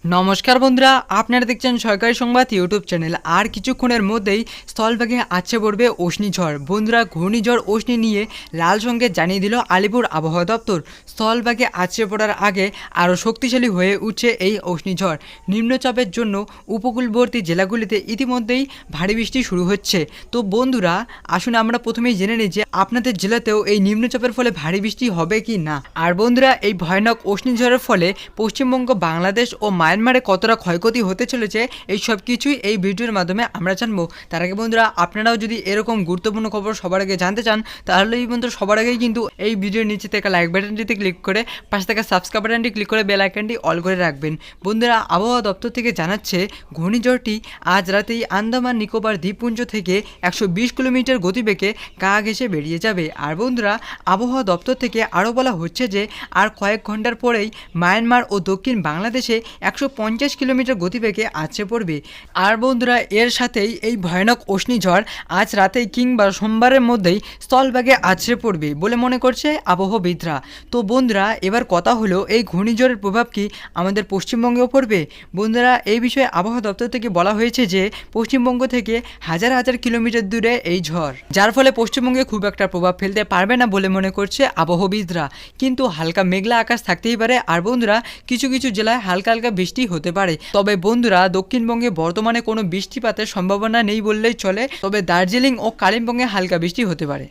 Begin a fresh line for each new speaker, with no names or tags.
নমস্কার বন্ধুরা, আপনারা দেখছেন সরকারি সংবাদ ইউটিউব চ্যানেল। আর কিছুক্ষণের মধ্যেই স্থলভাগে আছড়ে পড়বে অশ্নি ঝড়। বন্ধুরা, ঘূর্ণিঝড় অশ্নি নিয়ে লাল সংকেত জানিয়ে দিল আলিপুর আবহাওয়া দপ্তর। স্থলভাগে আছড়ে পড়ার আগে আরও শক্তিশালী হয়ে উঠছে এই অশ্নি ঝড়। নিম্নচাপের জন্য উপকূলবর্তী জেলাগুলিতে ইতিমধ্যেই ভারী বৃষ্টি শুরু হচ্ছে। তো বন্ধুরা, আসুন আমরা প্রথমেই জেনে নিই যে আপনাদের জেলাতেও এই নিম্নচাপের ফলে ভারী বৃষ্টি হবে কি না। আর বন্ধুরা, এই ভয়ানক অশ্নি ঝড়ের ফলে পশ্চিমবঙ্গ, বাংলাদেশ ও মায়ানমারে কতটা ক্ষয়ক্ষতি হতে চলেছে এই সব কিছুই এই ভিডিওর মাধ্যমে আমরা জানবো। তার আগে বন্ধুরা, আপনারাও যদি এরকম গুরুত্বপূর্ণ খবর সবার আগে জানতে চান, তাহলে এই বন্ধুরা সবার আগেই কিন্তু এই ভিডিওর নিচে থাকা লাইক বাটনটিতে ক্লিক করে পাশে থাকা সাবস্ক্রাইব বাটনটি ক্লিক করে বেল আইকনটি অল করে রাখবেন। বন্ধুরা, আবহাওয়া দপ্তর থেকে জানাচ্ছে ঘূর্ণিঝড়টি আজ রাতেই আন্দামান নিকোবর দ্বীপপুঞ্জ থেকে 120 কিলোমিটার গতিবেগে গা ঘেঁষে বেরিয়ে যাবে। আর বন্ধুরা, আবহাওয়া দপ্তর থেকে আরও বলা হচ্ছে যে আর কয়েক ঘন্টার পরেই মায়ানমার ও দক্ষিণ বাংলাদেশে 150 কিলোমিটার গতিবেগে আছড়ে পড়বে। আর বন্ধুরা, এর সাথেই এই ভয়ানক অশ্নি ঝড় আজ রাতেই কিংবা সোমবারের মধ্যেই স্থলভাগে আছড়ে পড়বে বলে মনে করছে আবহাওয়াবিদরা। তো বন্ধুরা, এবার কথা হলো, এই ঘূর্ণিঝড়ের প্রভাব কি আমাদের পশ্চিমবঙ্গেও পড়বে? বন্ধুরা, এই বিষয়ে আবহাওয়া দপ্তর থেকে বলা হয়েছে যে পশ্চিমবঙ্গ থেকে হাজার হাজার কিলোমিটার দূরে এই ঝড়, যার ফলে পশ্চিমবঙ্গে খুব একটা প্রভাব ফেলতে পারবে না বলে মনে করছে আবহাওয়াবিদরা। কিন্তু হালকা মেঘলা আকাশ থাকতেই পারে। আর বন্ধুরা, কিছু কিছু জেলায় হালকা হালকা বৃষ্টি হতে পারে। তবে বন্ধুরা, দক্ষিণবঙ্গে বর্তমানে কোনো বৃষ্টিপাতের সম্ভাবনা নেই বললেই চলে। তবে দার্জিলিং ও কালিম্পংয়ে হালকা বৃষ্টি হতে পারে।